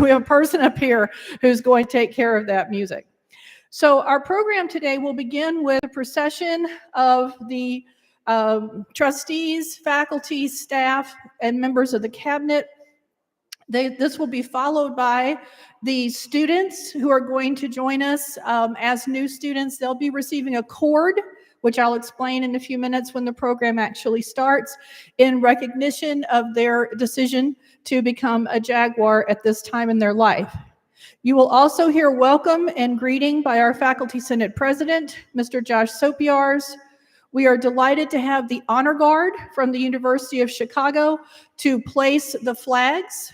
we have a person up here who's going to take care of that music. So our program today will begin with a procession of the trustees, faculty, staff, and members of the cabinet. This will be followed by the students who are going to join us as new students. They'll be receiving a cord, which I'll explain in a few minutes when the program actually starts, in recognition of their decision to become a Jaguar at this time in their life. You will also hear welcome and greeting by our Faculty Senate President, Mr. Josh Sopiars. We are delighted to have the Honor Guard from the University of Chicago to place the flags.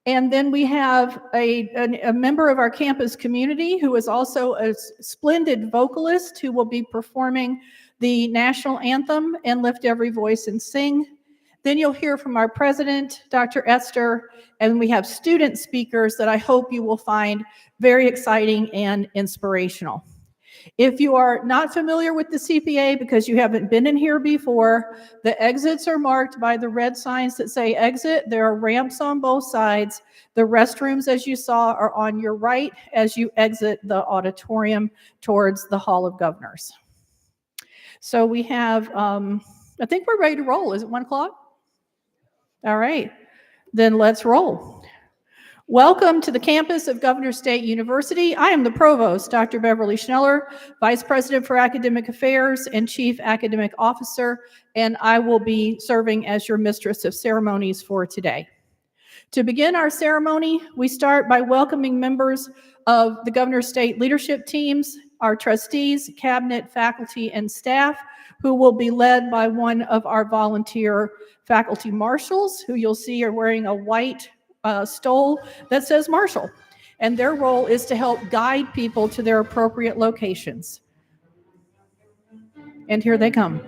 And then we have a member of our campus community who is also a splendid vocalist who will be performing the national anthem and Lift Every Voice and Sing. Then you'll hear from our president, Dr. Ester, and we have student speakers that I hope you will find very exciting and inspirational. If you are not familiar with the CPA because you haven't been in here before, the exits are marked by the red signs that say exit. There are ramps on both sides. The restrooms, as you saw, are on your right as you exit the auditorium towards the Hall of Governors. So we have, I think we're ready to roll. Is it 1 o'clock? All right, then let's roll. Welcome to the campus of Governor State University. I am the provost, Dr. Beverly Schneller, Vice President for Academic Affairs and Chief Academic Officer, and I will be serving as your mistress of ceremonies for today. To begin our ceremony, we start by welcoming members of the Governor State leadership teams, our trustees, cabinet, faculty, and staff, who will be led by one of our volunteer faculty marshals, who you'll see are wearing a white stole that says Marshall, and their role is to help guide people to their appropriate locations. And here they come.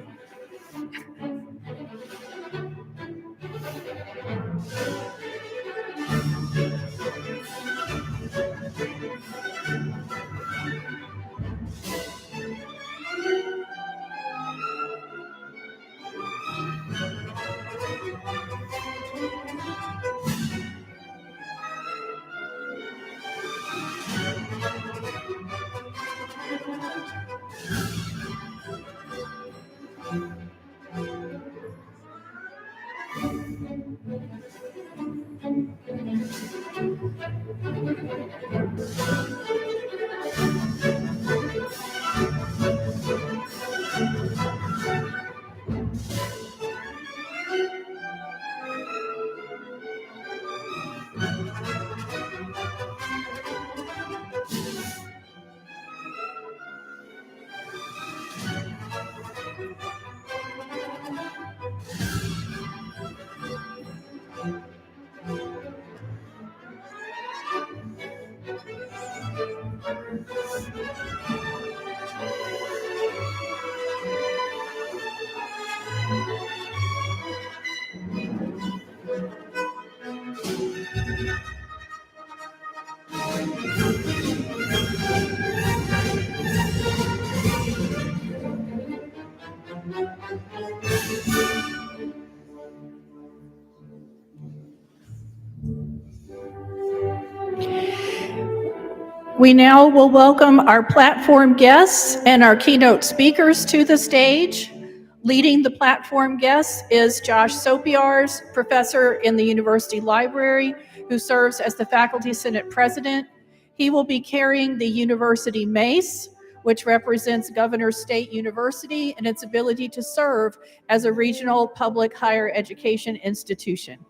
We now will welcome our platform guests and our keynote speakers to the stage. Leading the platform guests is Josh Sopiars, professor in the University Library, who serves as the Faculty Senate President. He will be carrying the University Mace, which represents Governor State University and its ability to serve as a regional public higher education institution.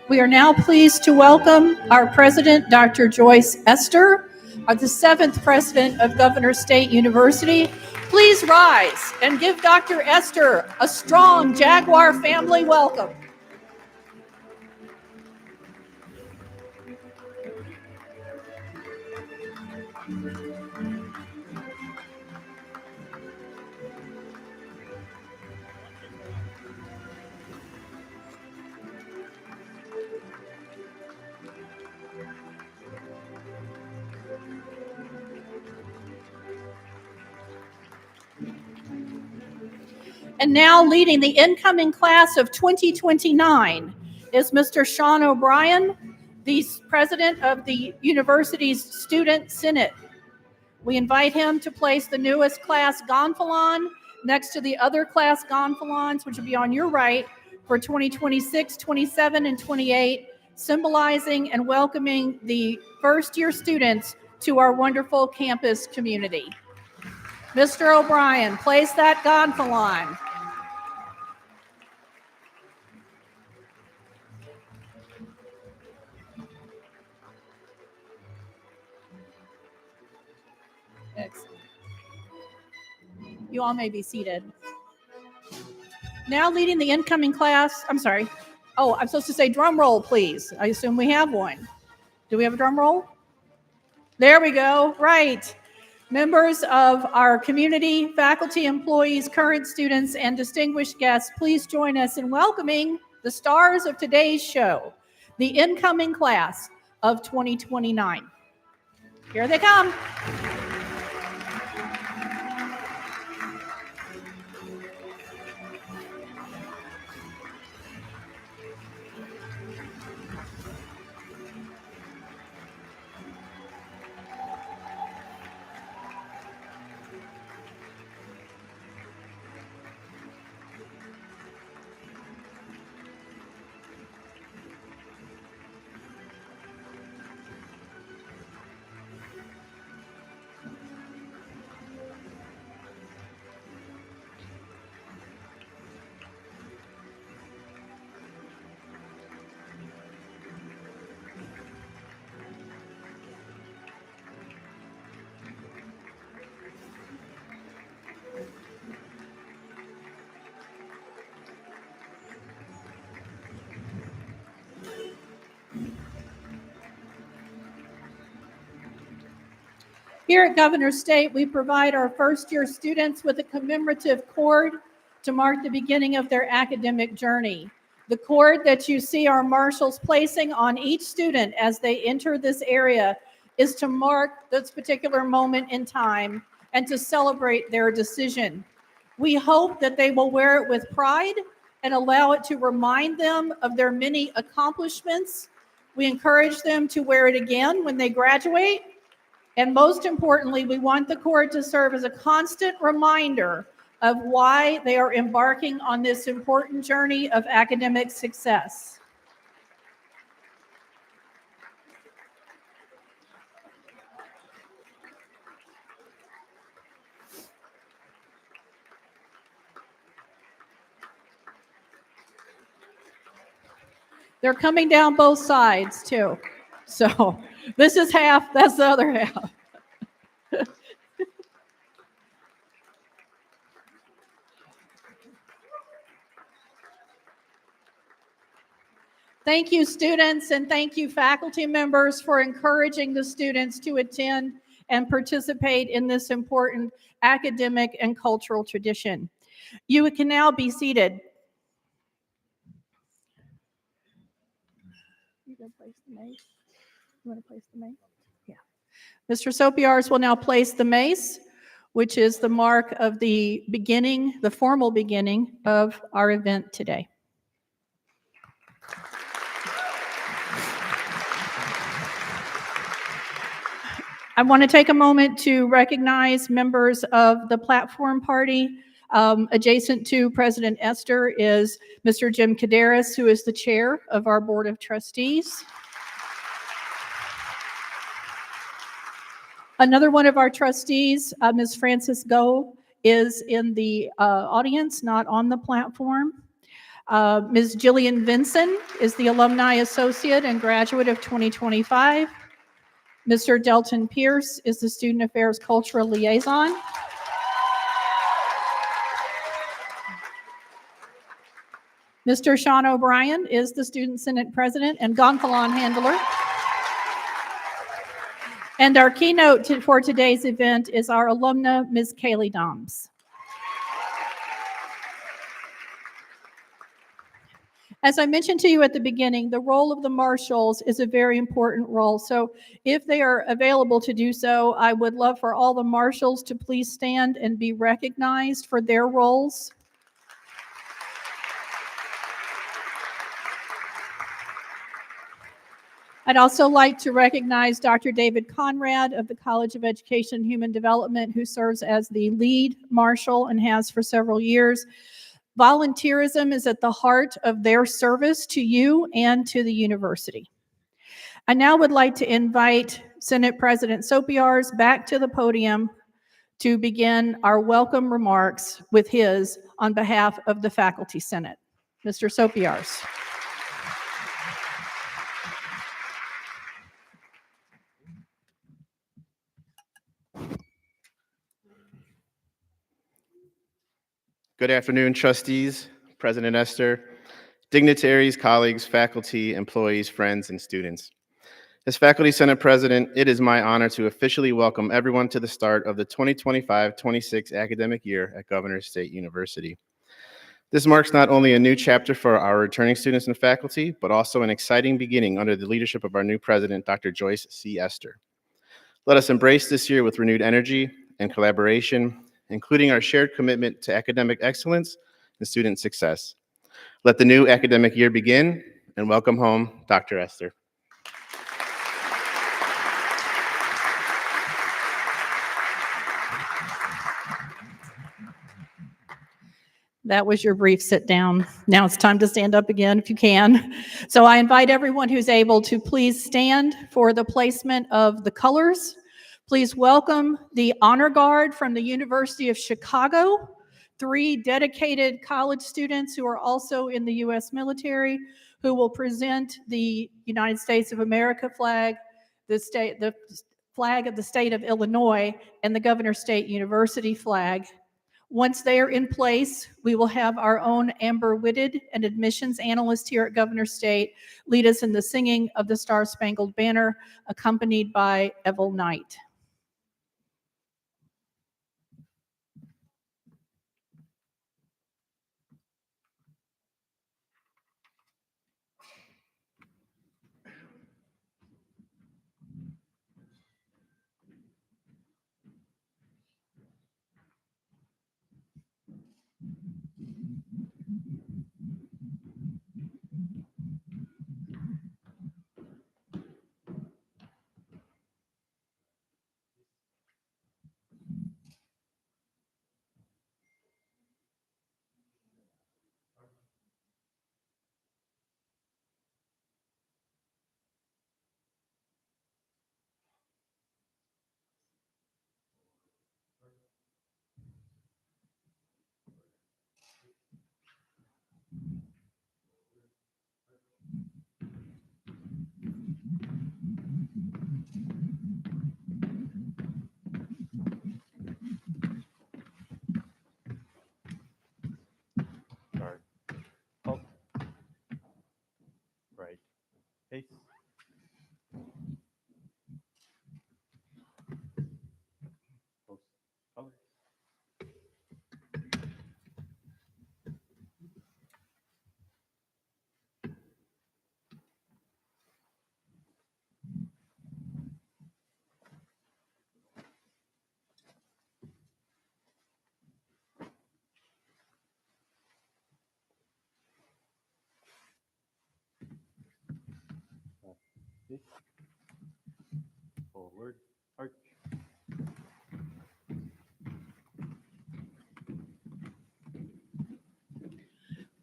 We are now pleased to welcome our president, Dr. Joyce Ester, the 7th president of Governor State University. Please Please rise and give Dr. Ester a strong Jaguar family welcome. And now leading the incoming class of 2029 is Mr. Sean O'Brien, the president of the university's Student Senate. We invite him to place the newest class gonfalon next to the other class gonfalons, which will be on your right for 2026, 27, and 28, symbolizing and welcoming the first-year students to our wonderful campus community. Mr. O'Brien, place that gonfalon. Excellent. You all may be seated. Now leading the incoming class, I'm sorry. Oh, I'm supposed to say drum roll, please. I assume we have one. Do we have a drum roll? There we go. Right. Members of our community, faculty, employees, current students, and distinguished guests, please join us in welcoming the stars of today's show, the incoming class of 2029. Here they come. Here at Governor's State, we provide our first-year students with a commemorative cord to mark the beginning of their academic journey. The cord that you see our marshals placing on each student as they enter this area is to mark this particular moment in time and to celebrate their decision. We hope that they will wear it with pride and allow it to remind them of their many accomplishments. We encourage them to wear it again when they graduate. And most importantly, we want the cord to serve as a constant reminder of why they are embarking on this important journey of academic success. They're coming down both sides too. So this is half, that's the other half. Thank you, students, and thank you, faculty members, for encouraging the students to attend and participate in this important academic and cultural tradition. You can now be seated. You want to place the mace? Yeah. Mr. Sopiars will now place the mace, which is the mark of the beginning, the formal beginning of our event today. I want to take a moment to recognize members of the platform party. Adjacent to President Ester is Mr. Jim Kaderis, who is the chair of our Board of Trustees. Another one of our trustees, Ms. Frances Go, is in the audience, not on the platform. Ms. Jillian Vinson is the Alumni Associate and Graduate of 2025. Mr. Delton Pierce is the Student Affairs Cultural Liaison. Mr. Sean O'Brien is the Student Senate President and Gonfalon handler. And our keynote for today's event is our alumna, Ms. Kaylee Doms. As I mentioned to you at the beginning, the role of the marshals is a very important role. So if they are available to do so, I would love for all the marshals to please stand and be recognized for their roles. I'd also like to recognize Dr. David Conrad of the College of Education and Human Development, who serves as the lead marshal and has for several years. Volunteerism is at the heart of their service to you and to the university. I now would like to invite Senate President Sopiars back to the podium to begin our welcome remarks with his on behalf of the Faculty Senate. Mr. Sopiars. Good afternoon, trustees, President Ester, dignitaries, colleagues, faculty, employees, friends, and students. As Faculty Senate President, it is my honor to officially welcome everyone to the start of the 2025-26 academic year at Governors State University. This marks not only a new chapter for our returning students and faculty, but also an exciting beginning under the leadership of our new president, Dr. Joyce C. Ester. Let us embrace this year with renewed energy and collaboration, including our shared commitment to academic excellence and student success. Let the new academic year begin, and welcome home, Dr. Ester. That was your brief sit down. Now it's time to stand up again if you can. So I invite everyone who's able to please stand for the placement of the colors. Please welcome the Honor Guard from the University of Chicago, 3 dedicated college students who are also in the U.S. military, who will present the United States of America flag, the flag of the state of Illinois, and the Governors State University flag. Once they are in place, we will have our own Amber Whitted, an admissions analyst here at Governors State, lead us in the singing of the Star-Spangled Banner, accompanied by Evel Knight. Right. Hey. Forward, arch.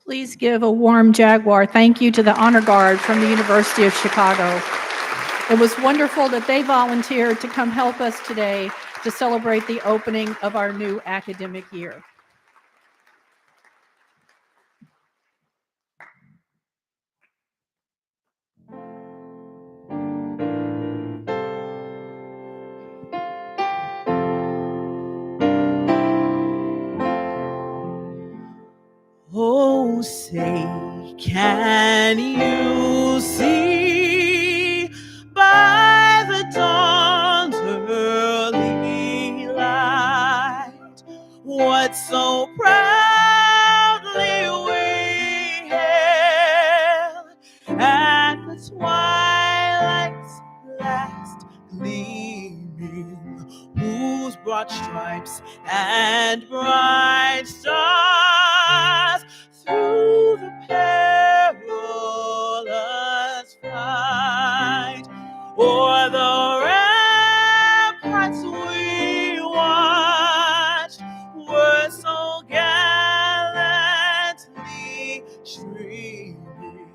Please give a warm Jaguar thank you to the Honor Guard from the University of Chicago. It was wonderful that they volunteered to come help us today to celebrate the opening of our new academic year. Oh, say Can you see by the dawn's early light what so proudly we hailed at the twilight's last gleaming, whose broad stripes and bright stars through the perilous fight o'er the ramparts we watched were so gallantly streaming,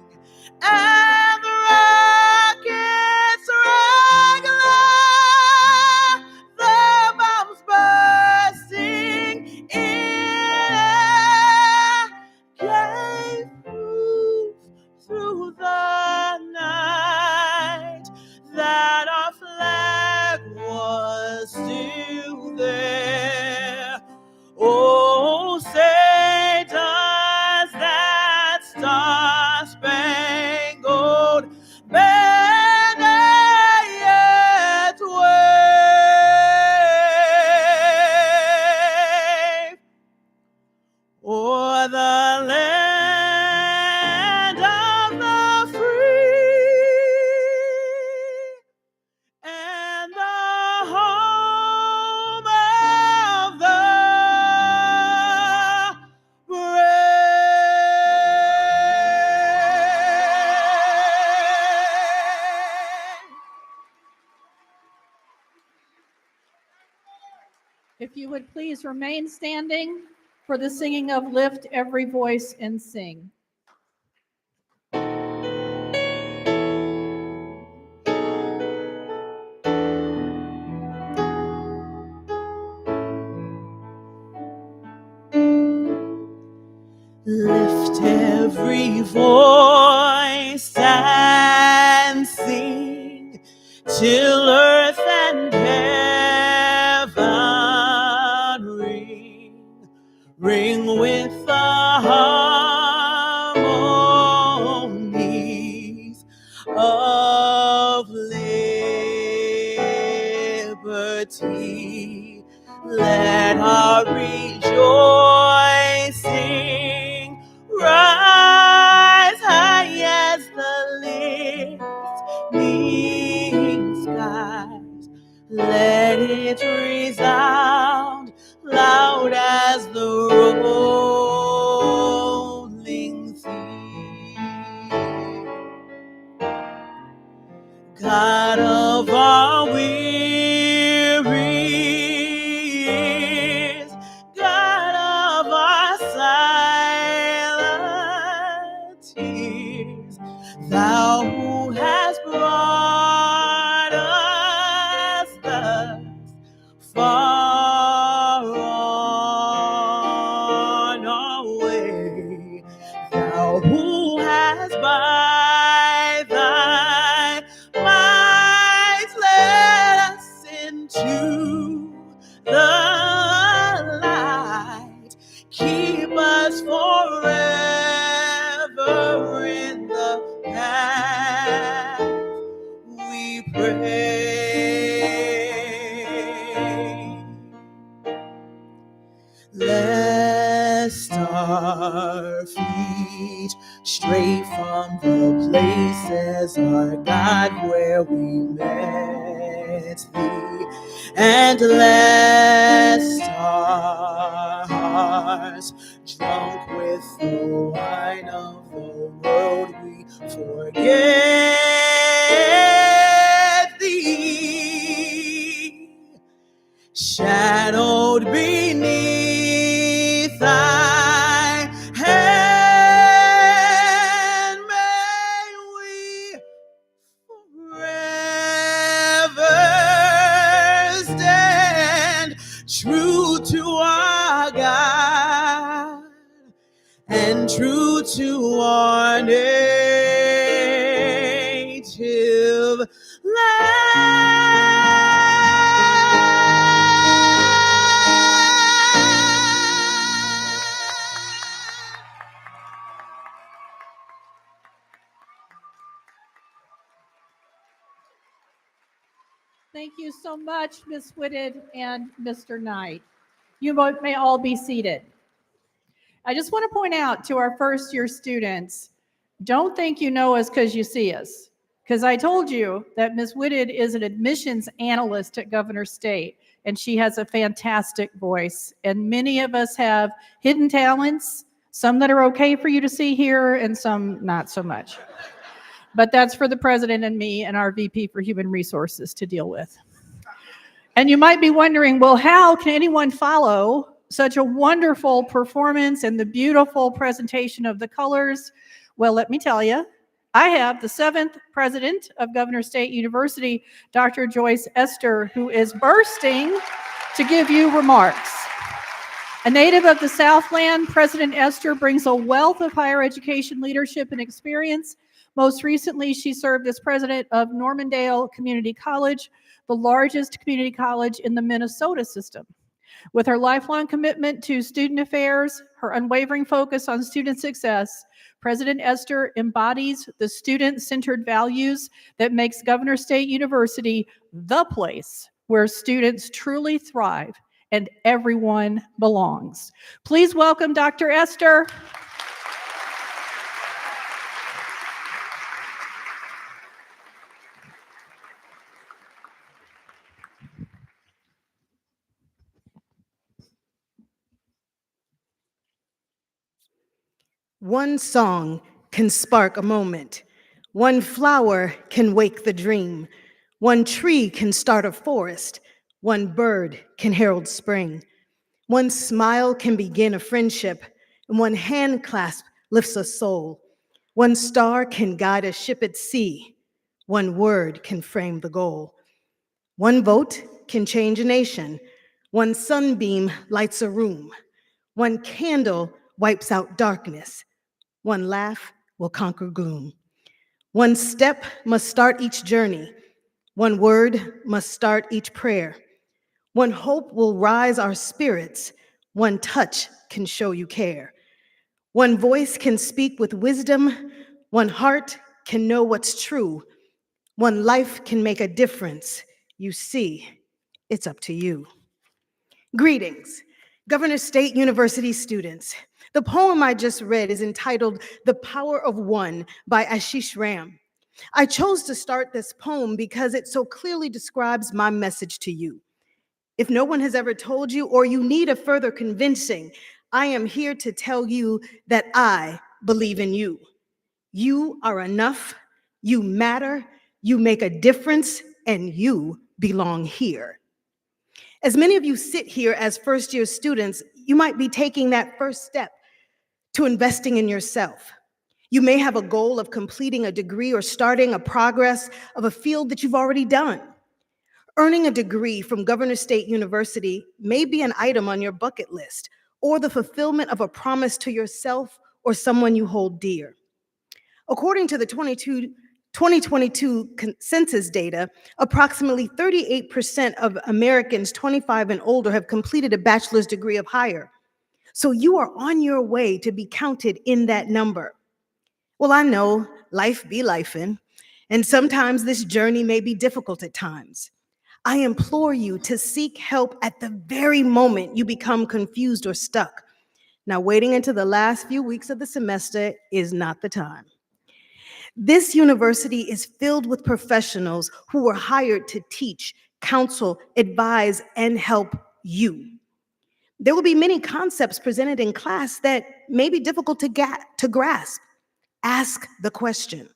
and the rockets regular, the bombs bursting in air, gave proof through the night that our flag was still there. Oh, say does that star-spangled banner yet wave o'er the land of the free and the home of the If you would please remain standing for the singing of Lift Every Voice and Sing. Lift every voice and sing till earth and heaven ring with the harmonies of liberty. Let our rejoicing rise high as the listening skies. Let it resound loud as the rolling sea. God of our wearies, God of our silent tears, thou who hast brought us thus far on our way, thou who hast by thy might led us into the light, keep us forever in the path, we pray. Lest our feet stray from the places, our God, where we met thee, and lest our hearts, drunk with the wine of the world, we forget thee, shadowed beneath thy hand, may we forever stand true to our God and true to our native land. Thank you so much, Ms. Whitted and Mr. Knight. You both may all be seated. I just want to point out to our first year students, don't think you know us because you see us. Because I told you that Ms. Whitted is an admissions analyst at Governor State, and she has a fantastic voice. And many of us have hidden talents, some that are okay for you to see here, and some not so much. But that's for the president and me and our VP for Human Resources to deal with. And you might be wondering, well, how can anyone follow such a wonderful performance and the beautiful presentation of the colors? Well, let me tell you, I have the 7th president of Governor State University, Dr. Joyce Ester, who is bursting to give you remarks. A native of the Southland, President Ester brings a wealth of higher education leadership and experience. Most recently, she served as president of Normandale Community College, the largest community college in the Minnesota system. With her lifelong commitment to student affairs, her unwavering focus on student success, President Ester embodies the student-centered values that makes Governor State University the place where students truly thrive and everyone belongs. Please welcome Dr. Ester. One song can spark a moment. One flower can wake the dream. One tree can start a forest. One bird can herald spring. One smile can begin a friendship. And one hand clasp lifts a soul. One star can guide a ship at sea. One word can frame the goal. One vote can change a nation. One sunbeam lights a room. One candle wipes out darkness. One laugh will conquer gloom. One step must start each journey. One word must start each prayer. One hope will rise our spirits. One touch can show you care. One voice can speak with wisdom. One heart can know what's true. One life can make a difference. You see, it's up to you. Greetings, Governor State University students. The poem I just read is entitled The Power of One by Ashish Ram. I chose to start this poem because it so clearly describes my message to you. If no one has ever told you or you need a further convincing, I am here to tell you that I believe in you. You are enough, you matter, you make a difference, and you belong here. As many of you sit here as first-year students, you might be taking that first step to investing in yourself. You may have a goal of completing a degree or starting a progress of a field that you've already done. Earning a degree from Governor State University may be an item on your bucket list or the fulfillment of a promise to yourself or someone you hold dear. According to the 2022 census data, approximately 38% of Americans 25 and older have completed a bachelor's degree or higher. So you are on your way to be counted in that number. Well, I know life be lifing, and sometimes this journey may be difficult at times. I implore you to seek help at the very moment you become confused or stuck. Now, waiting until the last few weeks of the semester is not the time. This university is filled with professionals who were hired to teach, counsel, advise, and help you. There will be many concepts presented in class that may be difficult to grasp. Ask the question.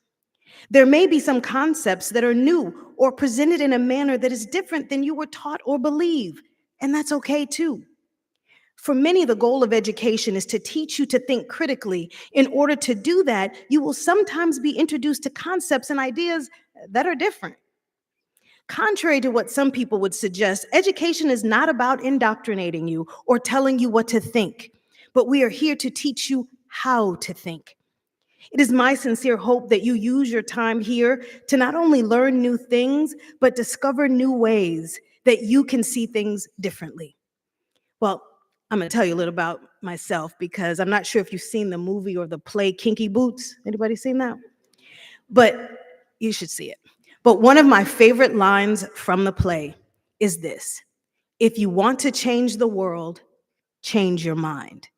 There may be some concepts that are new or presented in a manner that is different than you were taught or believe, and that's okay too. For many, the goal of education is to teach you to think critically. In order to do that, you will sometimes be introduced to concepts and ideas that are different. Contrary to what some people would suggest, education is not about indoctrinating you or telling you what to think, but we are here to teach you how to think. It is my sincere hope that you use your time here to not only learn new things, but discover new ways that you can see things differently. Well, I'm going to tell you a little about myself because I'm not sure if you've seen the movie or the play Kinky Boots. Anybody seen that? But you should see it. But one of my favorite lines from the play is this: if you want to change the world, change your mind.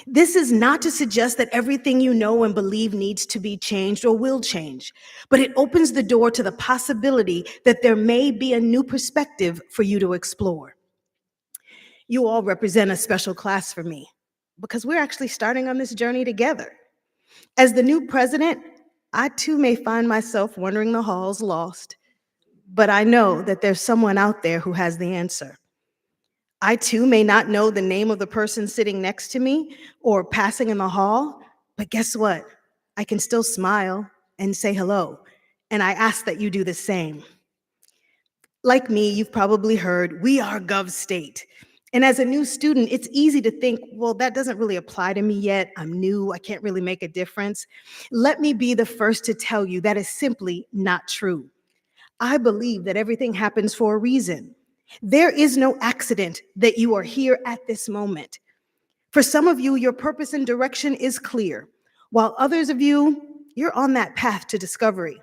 This is not to suggest that everything you know and believe needs to be changed or will change, but it opens the door to the possibility that there may be a new perspective for you to explore. You all represent a special class for me because we're actually starting on this journey together. As the new president, I too may find myself wandering the halls lost, but I know that there's someone out there who has the answer. I too may not know the name of the person sitting next to me or passing in the hall, but guess what? I can still smile and say hello, and I ask that you do the same. Like me, you've probably heard, we are Gov State. And as a new student, it's easy to think, well, that doesn't really apply to me yet. I'm new, I can't really make a difference. Let me be the first to tell you that is simply not true. I believe that everything happens for a reason. There is no accident that you are here at this moment. For some of you, your purpose and direction is clear, while others of you, you're on that path to discovery.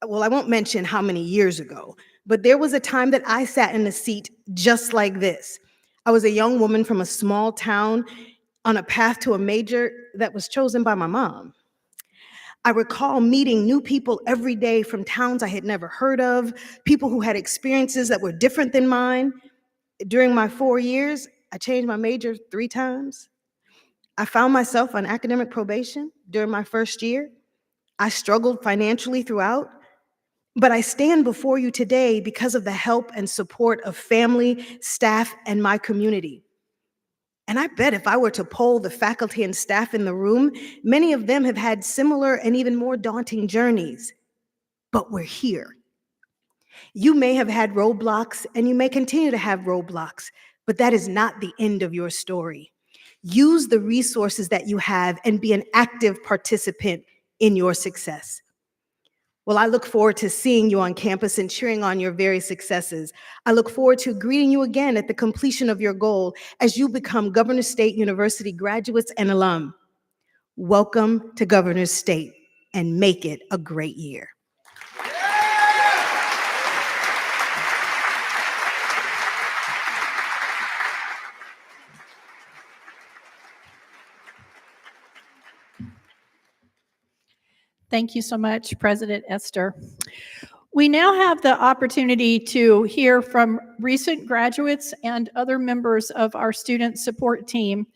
Well, I won't mention how many years ago, but there was a time that I sat in a seat just like this. I was a young woman from a small town on a path to a major that was chosen by my mom. I recall meeting new people every day from towns I had never heard of, people who had experiences that were different than mine. During my 4 years, I changed my major 3 times. I found myself on academic probation during my first year. I struggled financially throughout, but I stand before you today because of the help and support of family, staff, and my community. And I bet if I were to poll the faculty and staff in the room, many of them have had similar and even more daunting journeys. But we're here. You may have had roadblocks and you may continue to have roadblocks, but that is not the end of your story. Use the resources that you have and be an active participant in your success. Well, I look forward to seeing you on campus and cheering on your very successes. I look forward to greeting you again at the completion of your goal as you become Governors State University graduates and alum. Welcome to Governors State, and make it a great year. Thank you so much, President Ester. We now have the opportunity to hear from recent graduates and other members of our student support team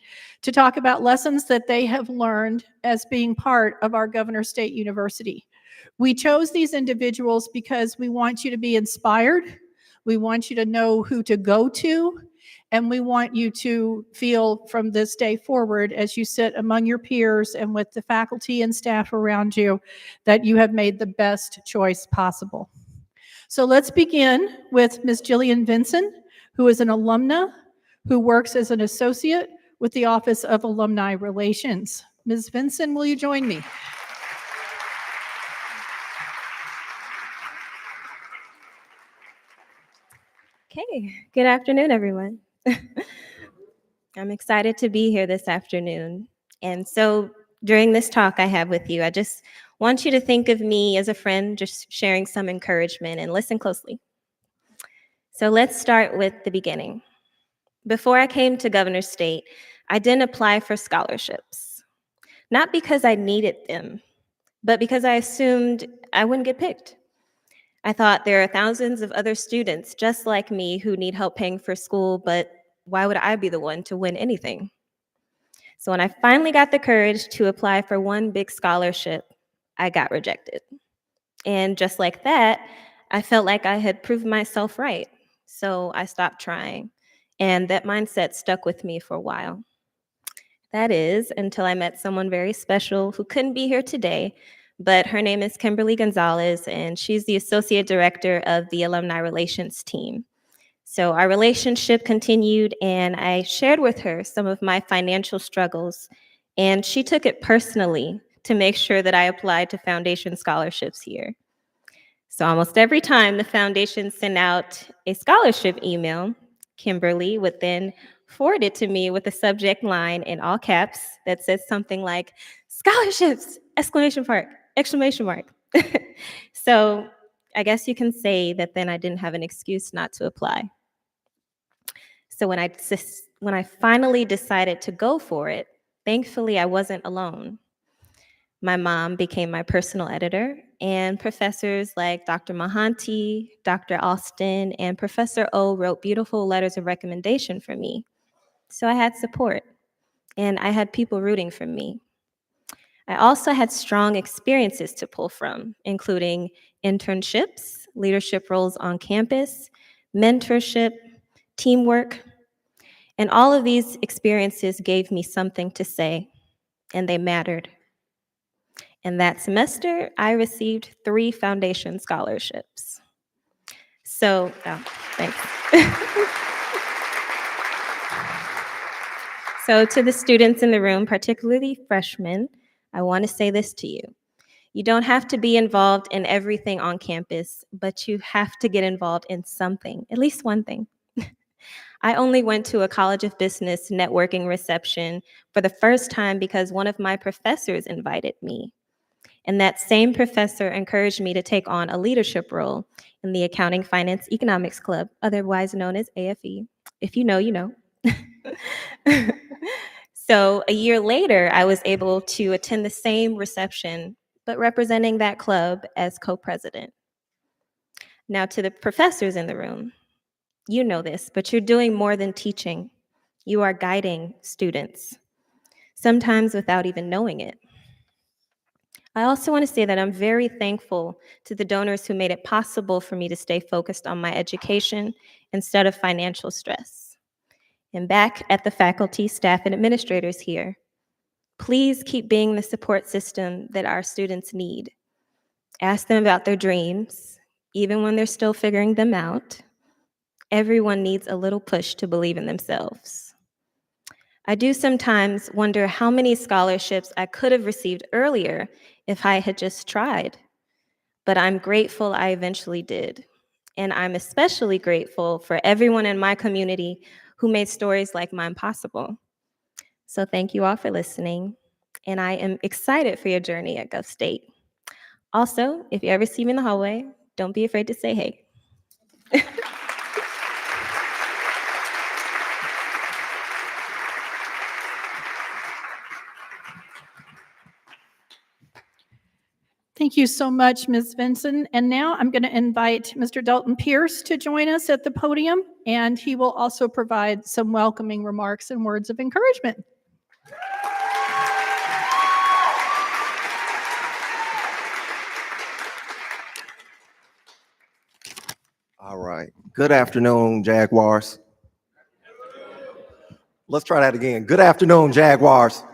to talk about lessons that they have learned as being part of our Governors State University. We chose these individuals because we want you to be inspired, we want you to know who to go to, and we want you to feel from this day forward, as you sit among your peers and with the faculty and staff around you, that you have made the best choice possible. So let's begin with Ms. Jillian Vinson, who is an alumna who works as an associate with the Office of Alumni Relations. Ms. Vinson, will you join me? Okay, good afternoon, everyone. I'm excited to be here this afternoon. And so during this talk I have with you, I just want you to think of me as a friend, just sharing some encouragement, and listen closely. So let's start with the beginning. Before I came to Governors State, I didn't apply for scholarships, not because I needed them, but because I assumed I wouldn't get picked. I thought there are thousands of other students just like me who need help paying for school, but why would I be the one to win anything? So when I finally got the courage to apply for one big scholarship, I got rejected. And just like that, I felt like I had proved myself right. So I stopped trying. And that mindset stuck with me for a while. That is until I met someone very special who couldn't be here today, but her name is Kimberly Gonzalez, and she's the Associate Director of the Alumni Relations team. So our relationship continued, and I shared with her some of my financial struggles, and she took it personally to make sure that I applied to foundation scholarships here. So almost every time the foundation sent out a scholarship email, Kimberly would then forward it to me with a subject line in all caps that said something like, "Scholarships!" exclamation mark, exclamation mark. So I guess you can say that then I didn't have an excuse not to apply. So when I finally decided to go for it, thankfully I wasn't alone. My mom became my personal editor, and professors like Dr. Mahanti, Dr. Austin, and Professor O wrote beautiful letters of recommendation for me. So I had support, and I had people rooting for me. I also had strong experiences to pull from, including internships, leadership roles on campus, mentorship, teamwork, and all of these experiences gave me something to say, and they mattered. And that semester, I received 3 foundation scholarships. So, oh, thanks. So to the students in the room, particularly freshmen, I want to say this to you. You don't have to be involved in everything on campus, but you have to get involved in something, at least one thing. I only went to a College of Business networking reception for the first time because one of my professors invited me. And that same professor encouraged me to take on a leadership role in the Accounting Finance Economics Club, otherwise known as AFE. If you know, you know. So a year later, I was able to attend the same reception, but representing that club as co-president. Now to the professors in the room, you know this, but you're doing more than teaching. You are guiding students, sometimes without even knowing it. I also want to say that I'm very thankful to the donors who made it possible for me to stay focused on my education instead of financial stress. And back at the faculty, staff, and administrators here, please keep being the support system that our students need. Ask them about their dreams, even when they're still figuring them out. Everyone needs a little push to believe in themselves. I do sometimes wonder how many scholarships I could have received earlier if I had just tried. But I'm grateful I eventually did. And I'm especially grateful for everyone in my community who made stories like mine possible. So thank you all for listening. And I am excited for your journey at Gov State. Also, if you ever see me in the hallway, don't be afraid to say hey. Thank you so much, Ms. Vinson. And now I'm going to invite Mr. Dalton Pierce to join us at the podium, and he will also provide some welcoming remarks and words of encouragement. All right. Good afternoon, Jaguars. Let's try that again. Good afternoon, Jaguars.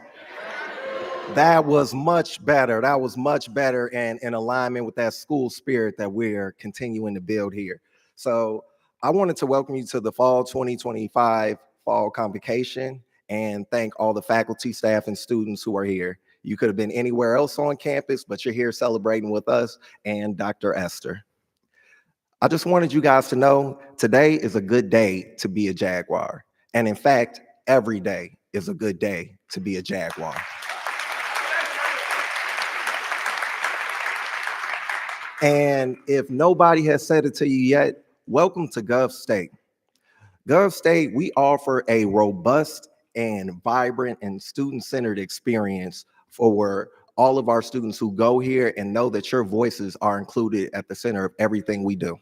That was much better. That was much better and in alignment with that school spirit that we're continuing to build here. So I wanted to welcome you to the Fall 2025 Fall Convocation and thank all the faculty, staff, and students who are here. You could have been anywhere else on campus, but you're here celebrating with us and Dr. Ester. I just wanted you guys to know today is a good day to be a Jaguar. And in fact, every day is a good day to be a Jaguar. And if nobody has said it to you yet, welcome to Gov State. Gov State, we offer a robust and vibrant and student-centered experience for all of our students who go here and know that your voices are included at the center of everything we do.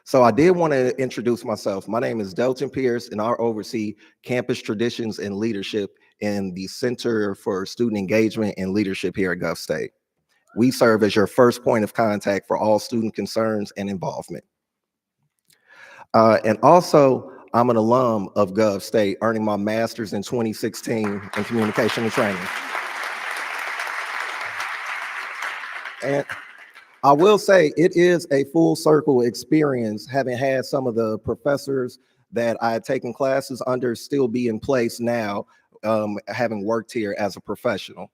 So I did want to introduce myself. My name is Dalton Pierce, and I oversee campus traditions and leadership in the Center for Student Engagement and Leadership here at Gov State. We serve as your first point of contact for all student concerns and involvement. And also, I'm an alum of Gov State, earning my master's in 2016 in communication and training. And I will say it is a full circle experience having had some of the professors that I had taken classes under still be in place now, having worked here as a professional.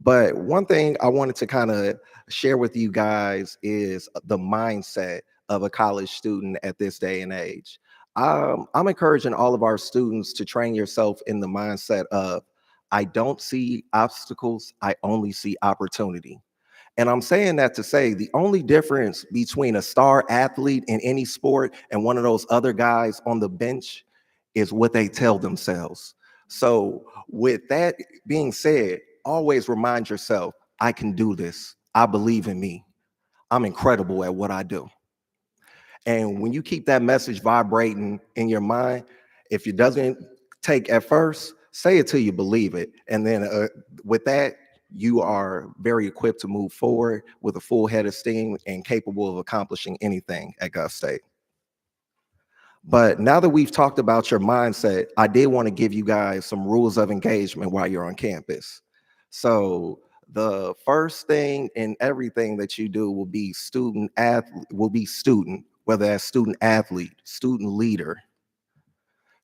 But one thing I wanted to kind of share with you guys is the mindset of a college student at this day and age. I'm encouraging all of our students to train yourself in the mindset of, I don't see obstacles, I only see opportunity. And I'm saying that to say the only difference between a star athlete in any sport and one of those other guys on the bench is what they tell themselves. So, with that being said, always remind yourself, I can do this. I believe in me. I'm incredible at what I do. And when you keep that message vibrating in your mind, if it doesn't take at first, say it till you believe it. And then with that, you are very equipped to move forward with a full head of steam and capable of accomplishing anything at Gulf State. But now that we've talked about your mindset, I did want to give you guys some rules of engagement while you're on campus. So the first thing in everything that you do will be student, whether that's student athlete, student leader.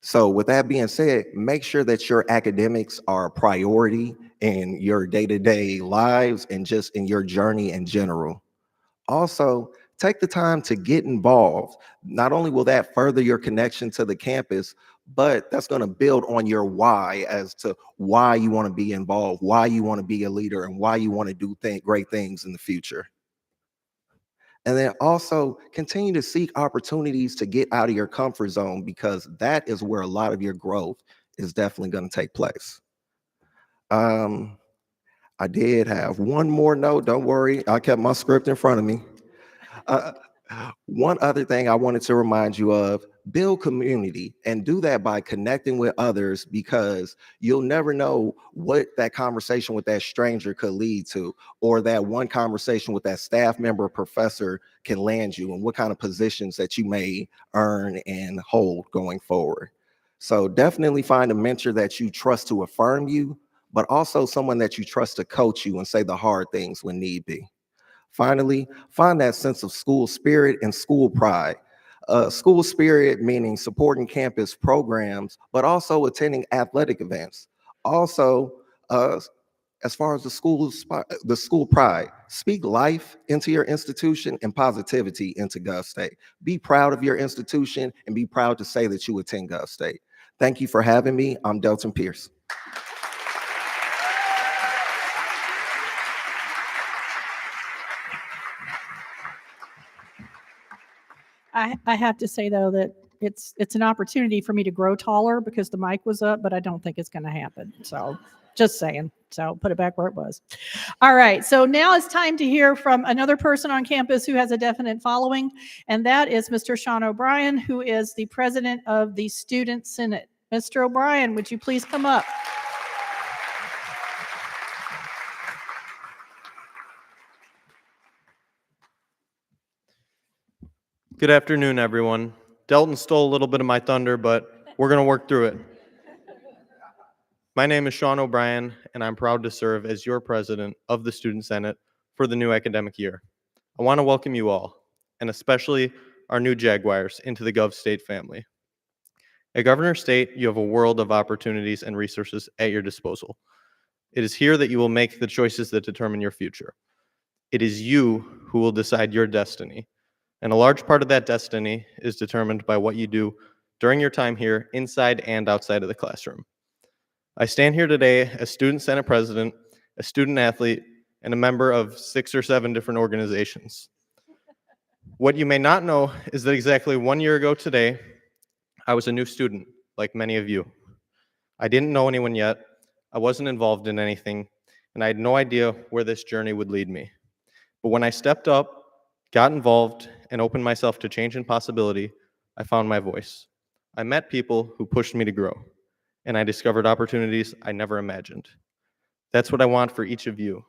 So with that being said, make sure that your academics are a priority in your day-to-day lives and just in your journey in general. Also, take the time to get involved. Not only will that further your connection to the campus, but that's going to build on your why as to why you want to be involved, why you want to be a leader, and why you want to do great things in the future. And then also continue to seek opportunities to get out of your comfort zone, because that is where a lot of your growth is definitely going to take place. I did have one more note. Don't worry, I kept my script in front of me. One other thing I wanted to remind you of, build community, and do that by connecting with others, because you'll never know what that conversation with that stranger could lead to, or that one conversation with that staff member or professor can land you, and what kind of positions that you may earn and hold going forward. So definitely find a mentor that you trust to affirm you, but also someone that you trust to coach you and say the hard things when need be. Finally, find that sense of school spirit and school pride. School spirit meaning supporting campus programs, but also attending athletic events. Also, as far as the school pride, speak life into your institution and positivity into Gulf State. Be proud of your institution and be proud to say that you attend Gulf State. Thank you for having me. I'm Delton Pierce. I have to say, though, that it's an opportunity for me to grow taller because the mic was up, but I don't think it's going to happen. So just saying. So put it back where it was. All right. So now it's time to hear from another person on campus who has a definite following, and that is Mr. Sean O'Brien, who is the president of the Student Senate. Mr. O'Brien, would you please come up? Good afternoon, everyone. Delton stole a little bit of my thunder, but we're going to work through it. My name is Sean O'Brien, and I'm proud to serve as your president of the Student Senate for the new academic year. I want to welcome you all, and especially our new Jaguars, into the Gov State family. At Governor State, you have a world of opportunities and resources at your disposal. It is here that you will make the choices that determine your future. It is you who will decide your destiny. And a large part of that destiny is determined by what you do during your time here, inside and outside of the classroom. I stand here today as Student Senate President, a student athlete, and a member of 6 or 7 different organizations. What you may not know is that exactly 1 year ago today, I was a new student, like many of you. I didn't know anyone yet, I wasn't involved in anything, and I had no idea where this journey would lead me. But when I stepped up, got involved, and opened myself to change and possibility, I found my voice. I met people who pushed me to grow, and I discovered opportunities I never imagined. That's what I want for each of you,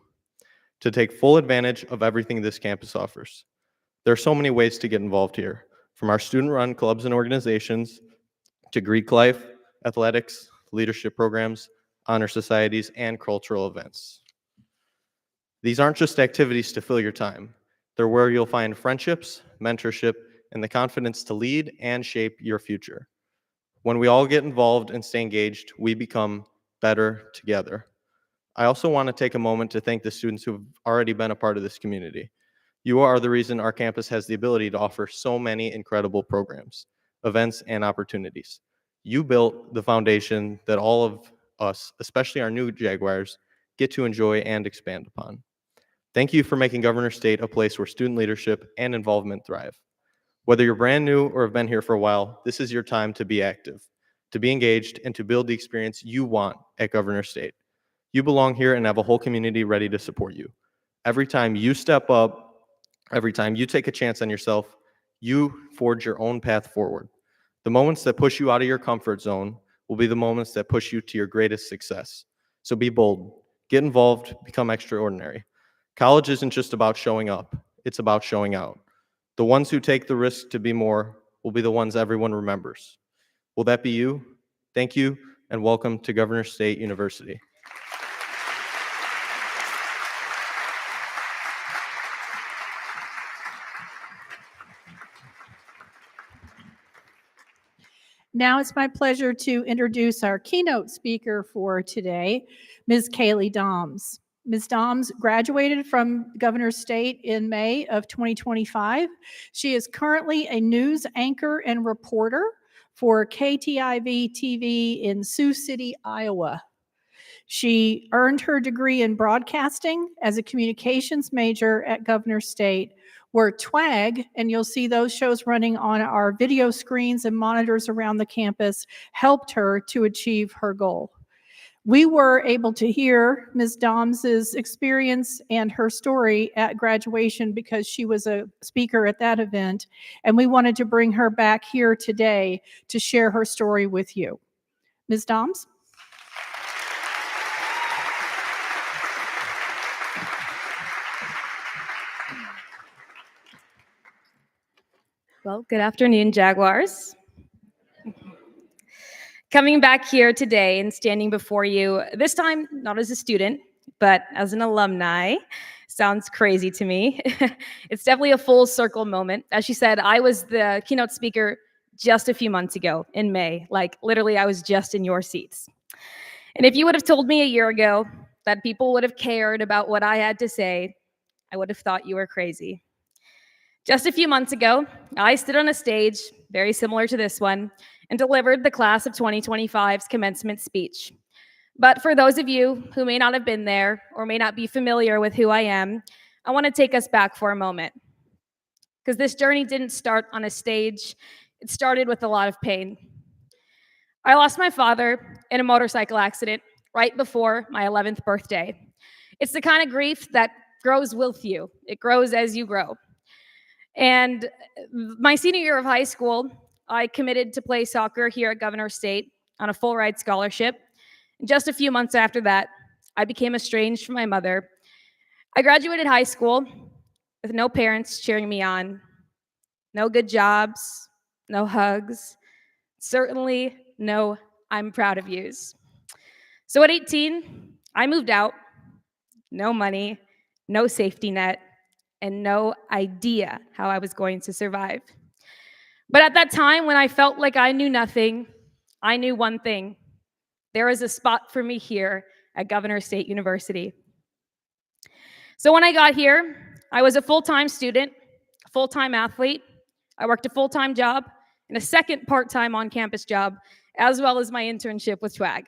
to take full advantage of everything this campus offers. There are so many ways to get involved here, from our student-run clubs and organizations, to Greek life, athletics, leadership programs, honor societies, and cultural events. These aren't just activities to fill your time. They're where you'll find friendships, mentorship, and the confidence to lead and shape your future. When we all get involved and stay engaged, we become better together. I also want to take a moment to thank the students who have already been a part of this community. You are the reason our campus has the ability to offer so many incredible programs, events, and opportunities. You built the foundation that all of us, especially our new Jaguars, get to enjoy and expand upon. Thank you for making Governor State a place where student leadership and involvement thrive. Whether you're brand new or have been here for a while, this is your time to be active, to be engaged, and to build the experience you want at Governor State. You belong here and have a whole community ready to support you. Every time you step up, every time you take a chance on yourself, you forge your own path forward. The moments that push you out of your comfort zone will be the moments that push you to your greatest success. So be bold, get involved, become extraordinary. College isn't just about showing up, it's about showing out. The ones who take the risk to be more will be the ones everyone remembers. Will that be you? Thank you, and welcome to Governor State University. Now it's my pleasure to introduce our keynote speaker for today, Ms. Kaylee Doms. Ms. Doms graduated from Governor State in May of 2025. She is currently a news anchor and reporter for KTIV TV in Sioux City, Iowa. She earned her degree in broadcasting as a communications major at Governor State, where TWAG, and you'll see those shows running on our video screens and monitors around the campus, helped her to achieve her goal. We were able to hear Ms. Doms's experience and her story at graduation because she was a speaker at that event, and we wanted to bring her back here today to share her story with you. Ms. Doms? Well, good afternoon, Jaguars. Coming back here today and standing before you, this time not as a student, but as an alumni, sounds crazy to me. It's definitely a full circle moment. As she said, I was the keynote speaker just a few months ago in May. Like literally, I was just in your seats. And if you would have told me a year ago that people would have cared about what I had to say, I would have thought you were crazy. Just a few months ago, I stood on a stage very similar to this one and delivered the class of 2025's commencement speech. But for those of you who may not have been there or may not be familiar with who I am, I want to take us back for a moment. Because this journey didn't start on a stage, it started with a lot of pain. I lost my father in a motorcycle accident right before my 11th birthday. It's the kind of grief that grows with you. It grows as you grow. And my senior year of high school, I committed to play soccer here at Governor State on a full ride scholarship. And just a few months after that, I became estranged from my mother. I graduated high school with no parents cheering me on, no good jobs, no hugs, certainly no I'm proud of yous. So at 18, I moved out, no money, no safety net, and no idea how I was going to survive. But at that time, when I felt like I knew nothing, I knew one thing. There is a spot for me here at Governor State University. So when I got here, I was a full-time student, a full-time athlete. I worked a full-time job and a second part-time on-campus job, as well as my internship with TWAG.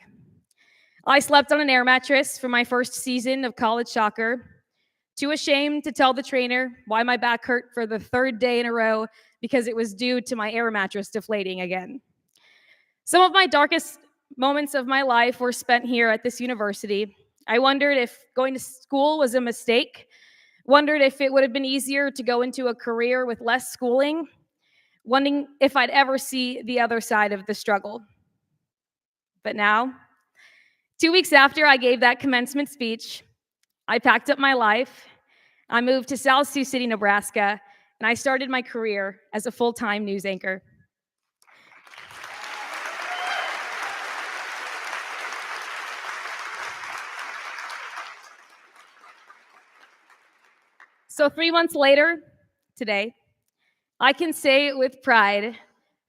I slept on an air mattress for my first season of college soccer, too ashamed to tell the trainer why my back hurt for the third day in a row because it was due to my air mattress deflating again. Some of my darkest moments of my life were spent here at this university. I wondered if going to school was a mistake, wondered if it would have been easier to go into a career with less schooling, wondering if I'd ever see the other side of the struggle. But now, 2 weeks after I gave that commencement speech, I packed up my life, I moved to South Sioux City, Nebraska, and I started my career as a full-time news anchor. So 3 months later, today, I can say with pride,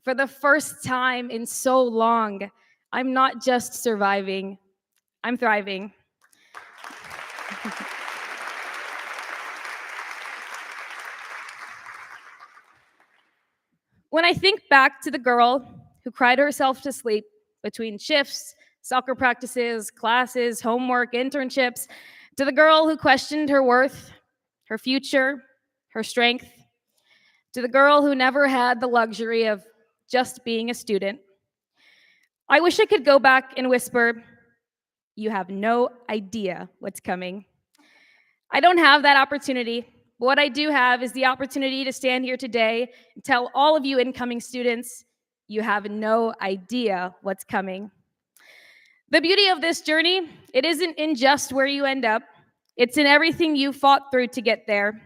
for the first time in so long, I'm not just surviving, I'm thriving. When I think back to the girl who cried herself to sleep between shifts, soccer practices, classes, homework, internships, to the girl who questioned her worth, her future, her strength, to the girl who never had the luxury of just being a student. I wish I could go back and whisper, "You have no idea what's coming." I don't have that opportunity, but what I do have is the opportunity to stand here today and tell all of you incoming students, you have no idea what's coming. The beauty of this journey, it isn't in just where you end up, it's in everything you fought through to get there.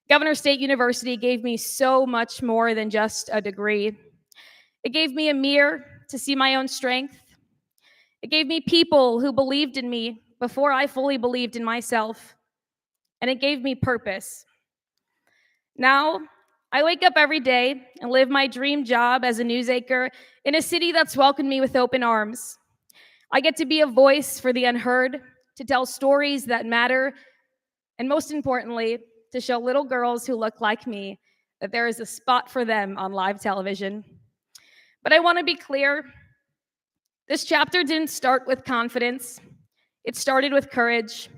Governor State University gave me so much more than just a degree. It gave me a mirror to see my own strength. It gave me people who believed in me before I fully believed in myself. And it gave me purpose. Now, I wake up every day and live my dream job as a news anchor in a city that's welcomed me with open arms. I get to be a voice for the unheard, to tell stories that matter, and most importantly, to show little girls who look like me that there is a spot for them on live television. But I want to be clear, this chapter didn't start with confidence. It started with courage.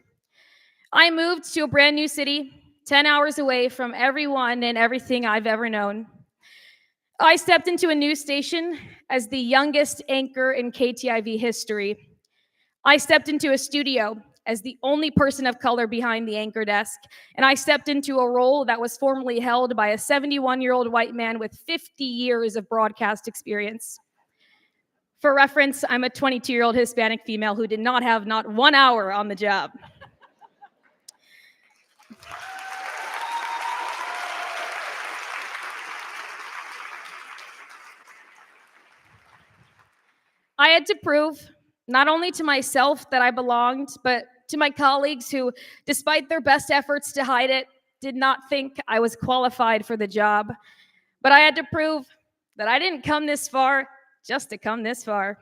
I moved to a brand new city, 10 hours away from everyone and everything I've ever known. I stepped into a news station as the youngest anchor in KTIV history. I stepped into a studio as the only person of color behind the anchor desk, and I stepped into a role that was formerly held by a 71-year-old white man with 50 years of broadcast experience. For reference, I'm a 22-year-old Hispanic female who did not have not 1 hour on the job. I had to prove not only to myself that I belonged, but to my colleagues who, despite their best efforts to hide it, did not think I was qualified for the job. But I had to prove that I didn't come this far just to come this far.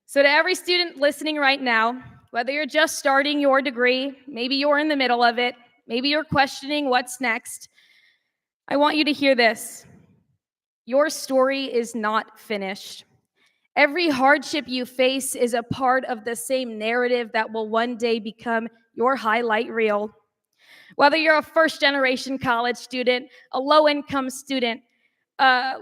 So to every student listening right now, whether you're just starting your degree, maybe you're in the middle of it, maybe you're questioning what's next, I want you to hear this. Your story is not finished. Every hardship you face is a part of the same narrative that will one day become your highlight reel. Whether you're a first-generation college student, a low-income student, a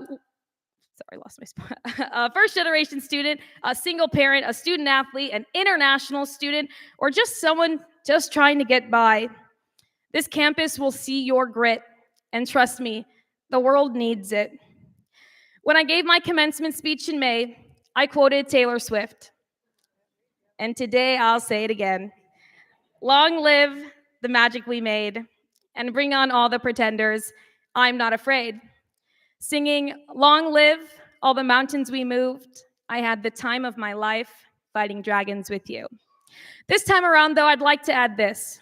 first-generation student, a single parent, a student athlete, an international student, or just someone just trying to get by, this campus will see your grit, and trust me, the world needs it. When I gave my commencement speech in May, I quoted Taylor Swift. And today I'll say it again. Long live the magic we made, and bring on all the pretenders. I'm not afraid. Singing, long live all the mountains we moved. I had the time of my life fighting dragons with you. This time around, though, I'd like to add this.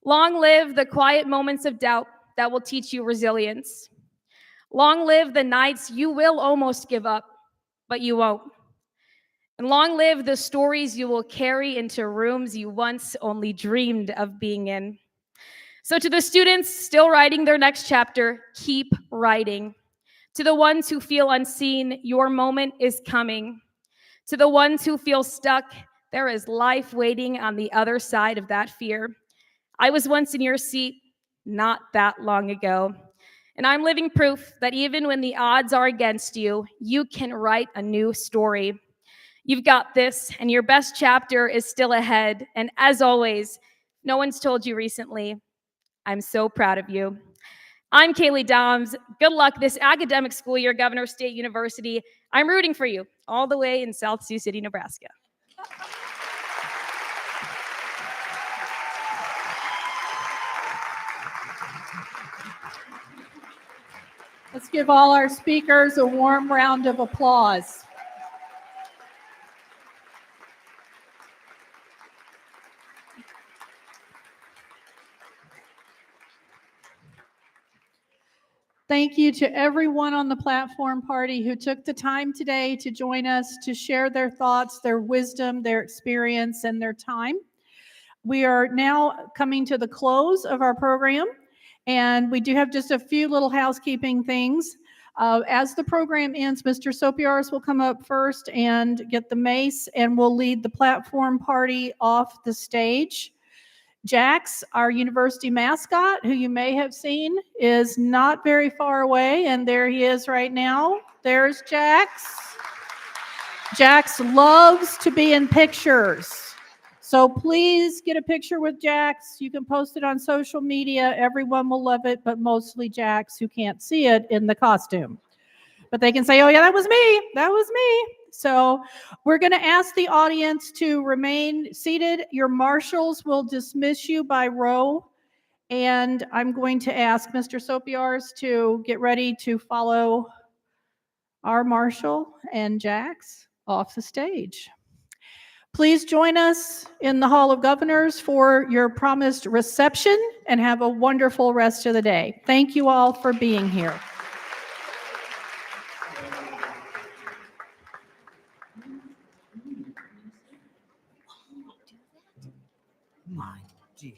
Long live the quiet moments of doubt that will teach you resilience. Long live the nights you will almost give up, but you won't. And long live the stories you will carry into rooms you once only dreamed of being in. So to the students still writing their next chapter, keep writing. To the ones who feel unseen, your moment is coming. To the ones who feel stuck, there is life waiting on the other side of that fear. I was once in your seat not that long ago. And I'm living proof that even when the odds are against you, you can write a new story. You've got this, and your best chapter is still ahead. And as always, no one's told you recently, I'm so proud of you. I'm Kaylee Doms. Good luck this academic school year, Governor State University. I'm rooting for you all the way in South Sioux City, Nebraska. Let's give all our speakers a warm round of applause. Thank you to everyone on the platform party who took the time today to join us, to share their thoughts, their wisdom, their experience, and their time. We are now coming to the close of our program, and we do have just a few little housekeeping things. As the program ends, Mr. Sopiaris will come up first and get the mace, and will lead the platform party off the stage. Jax, our university mascot, who you may have seen, is not very far away, and there he is right now. There's Jax. Jax loves to be in pictures. So please get a picture with Jax. You can post it on social media. Everyone will love it, but mostly Jax, who can't see it in the costume. But they can say, oh yeah, that was me. That was me. So we're going to ask the audience to remain seated. Your marshals will dismiss you by row. And I'm going to ask Mr. Sopiaris to get ready to follow our marshal and Jax off the stage. Please join us in the Hall of Governors for your promised reception, and have a wonderful rest of the day. Thank you all for being here. My dear.